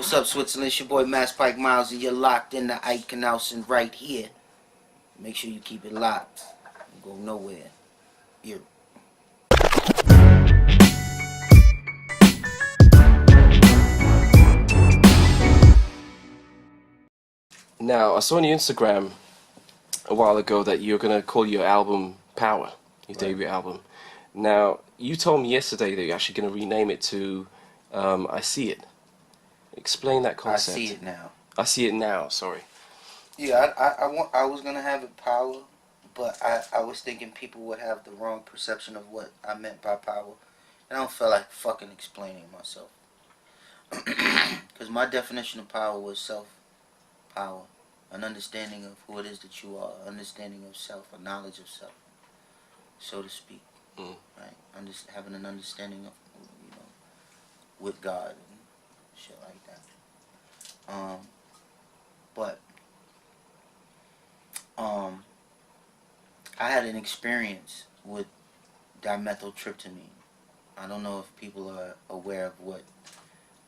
What's up, Switzerland? It's your boy Masspike Miles, and you're locked in the Aightgenossen right here. Make sure you keep it locked. Don't go nowhere. Here. Now, I saw on your Instagram a while ago that you're going to call your album Power, your debut album. Now, you told me yesterday that you're actually going to rename it to I See It. Explain that concept. I See It Now. I See It Now, sorry. Yeah, I was going to have it Power, but I was thinking people would have the wrong perception of what I meant by power. And I don't feel like fucking explaining myself. Because my definition of power was self-power. An understanding of who it is that you are, understanding of self, a knowledge of self, so to speak. Right? Having an understanding of, with God and shit like that. But I had an experience with dimethyltryptamine. I don't know if people are aware of what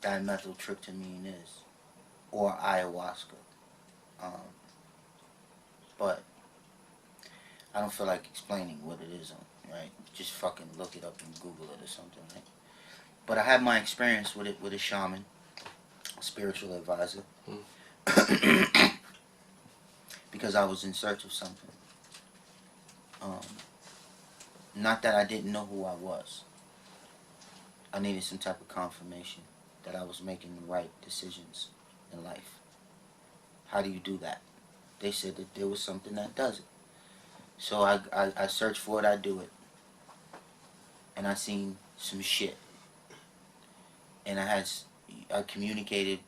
dimethyltryptamine is, or ayahuasca. But I don't feel like explaining what it is, right? Just fucking look it up and Google it or something, right? But I had my experience with it with a shaman, a spiritual advisor, because I was in search of something. Not that I didn't know who I was. I needed some type of confirmation that I was making the right decisions in life. How do you do that? They said that there was something that does it. So I searched for it, I do it. And I seen some shit. And I communicated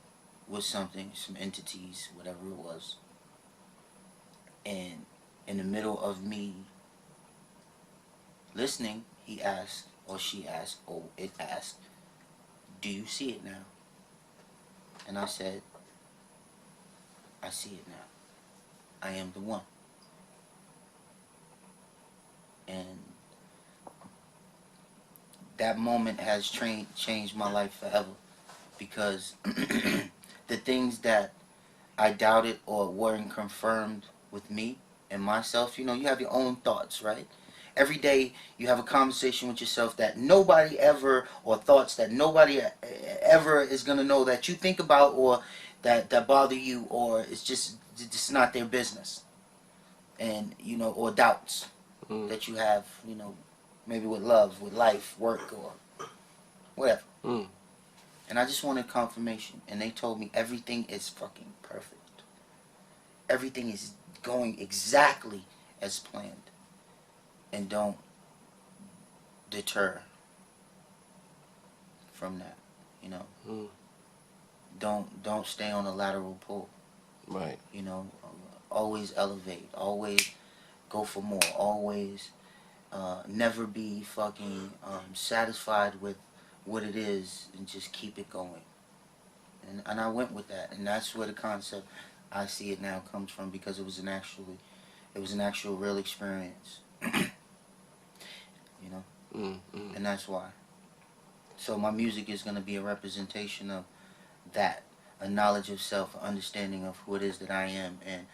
with something, some entities, whatever it was. And in the middle of me listening, he asked, or she asked, or it asked, do you see it now? And I said, I see it now. I am the one. And that moment has changed my life forever, because the things that I doubted or weren't confirmed with me and myself, you have your own thoughts, right? Every day you have a conversation with yourself that nobody ever, or thoughts that nobody ever is going to know that you think about, or that bother you, or it's just not their business. And, or doubts that you have, maybe with love, with life, work, or whatever. And I just wanted confirmation. And they told me everything is fucking perfect. Everything is going exactly as planned. And don't deter from that, Don't stay on a lateral pull. Right. Always elevate. Always go for more. Always never be fucking satisfied with what it is, and just keep it going. And I went with that, and that's where the concept I See It Now comes from, because it was an actual real experience. And that's why. So my music is going to be a representation of that, a knowledge of self, an understanding of who it is that I am, and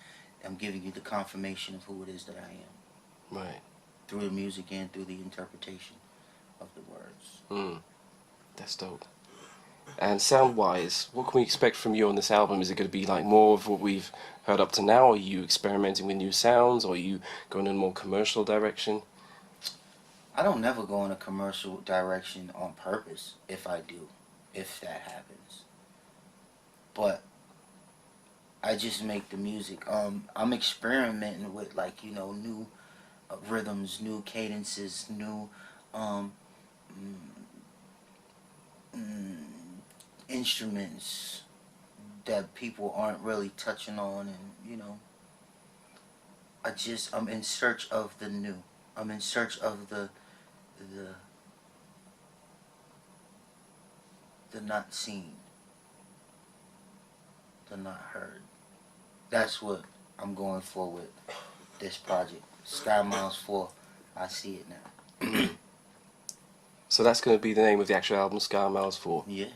I'm giving you the confirmation of who it is that I am. Right. Through the music and through the interpretation of the words. That's dope. And sound-wise, what can we expect from you on this album? Is it going to be like more of what we've heard up to now? Are you experimenting with new sounds? Or are you going in a more commercial direction? I don't never go in a commercial direction on purpose, if that happens. But I just make the music. I'm experimenting with, new rhythms, new cadences, new instruments that people aren't really touching on, and I'm in search of the new. I'm in search of the not seen, the not heard. That's what I'm going for with this project. Sky Miles 4, I See It Now. So that's going to be the name of the actual album, Sky Miles 4? Yeah.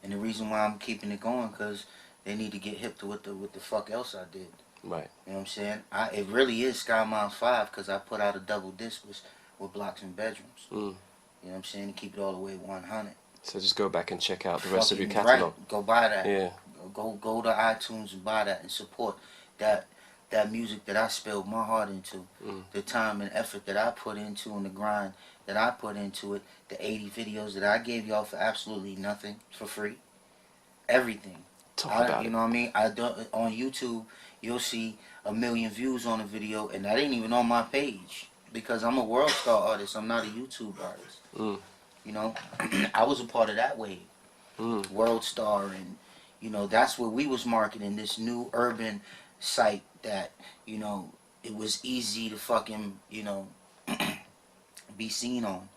And the reason why I'm keeping it going, because they need to get hip to what the fuck else I did. Right. You know what I'm saying? It really is Sky Miles 5, because I put out a double disc with Blocks and Bedrooms. Mm. You know what I'm saying? To keep it all the way 100. So just go back and check out the rest of your Fucking catalog. right. Go buy that. Yeah. Go to iTunes and buy that and support that music that I spilled my heart into. The time and effort that I put into and the grind that I put into it. The 80 videos that I gave y'all for absolutely nothing, for free. Everything. Talk about You it. know what I mean? On YouTube, you'll see 1 million views on a video, and that ain't even on my page, because I'm a world star artist. I'm not a YouTube artist. You know, I was a part of that wave. World star, and you know, that's what we was marketing, this new urban site that, you know, it was easy to fucking, you know, be seen on.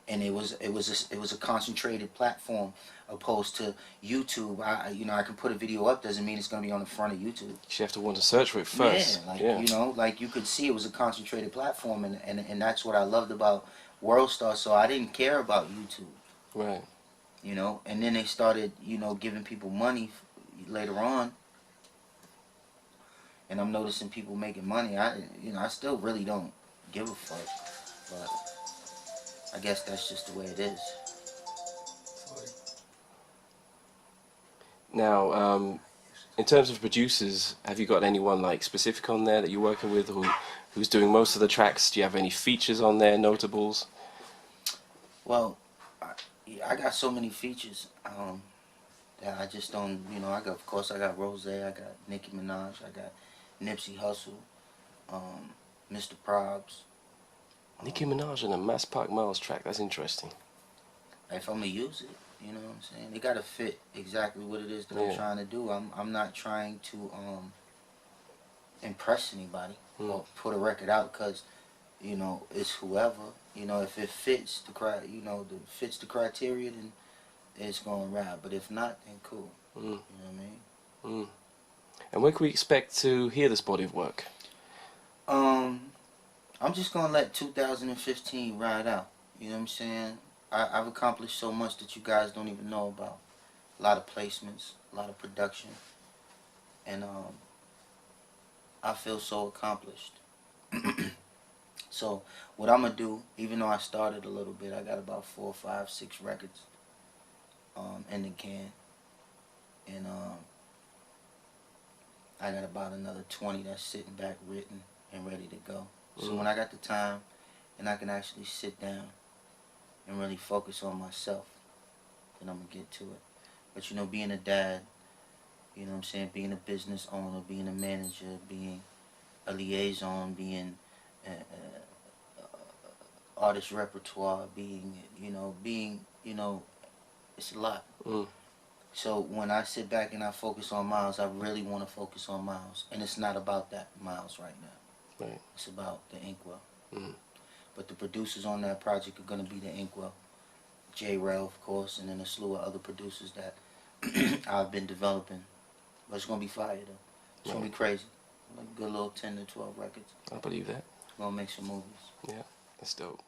And it was a concentrated platform, opposed to YouTube. I can put a video up, doesn't mean it's gonna be on the front of YouTube. You have to want to search for it first. Yeah, you know, like you could see it was a concentrated platform, and that's what I loved about World Star. So I didn't care about YouTube. Right. You know, and then they started, you know, giving people money later on, and I'm noticing people making money. I still really don't give a fuck, but I guess that's just the way it is. Now, in terms of producers, have you got anyone like specific on there that you're working with, who's doing most of the tracks? Do you have any features on there, notables? Well, I got so many features that I just don't, you know, of course I got Rose, I got Nicki Minaj, I got Nipsey Hussle, Mr. Probs. Nicki Minaj on a Masspike Miles track, that's interesting. If I'm gonna use it, you know what I'm saying? It gotta fit exactly what it is that I'm trying to do. I'm not trying to impress anybody or put a record out, because, you know, it's whoever. You know, if it fits fits the criteria, then it's gonna rap. But if not, then cool. You know what I mean? And when can we expect to hear this body of work? I'm just gonna let 2015 ride out. You know what I'm saying? I've accomplished so much that you guys don't even know about. A lot of placements, a lot of production, and I feel so accomplished. So what I'm gonna do, even though I started a little bit, I got about 4, 5, 6 records in the can, and I got about another 20 that's sitting back, written and ready to go. So when I got the time and I can actually sit down and really focus on myself, then I'm gonna get to it. But you know, being a dad, you know what I'm saying, being a business owner, being a manager, being a liaison, being artist repertoire, being, it's a lot. So when I sit back and I focus on Miles, I really want to focus on Miles. And it's not about that Miles right now. Right. It's about the Inkwell. But the producers on that project are going to be the Inkwell. J-Rel, of course, and then a slew of other producers that I've been developing. But it's going to be fire, though. It's going to be crazy. Like a good little 10 to 12 records. I believe that. We're going to make some movies. Yeah, that's dope.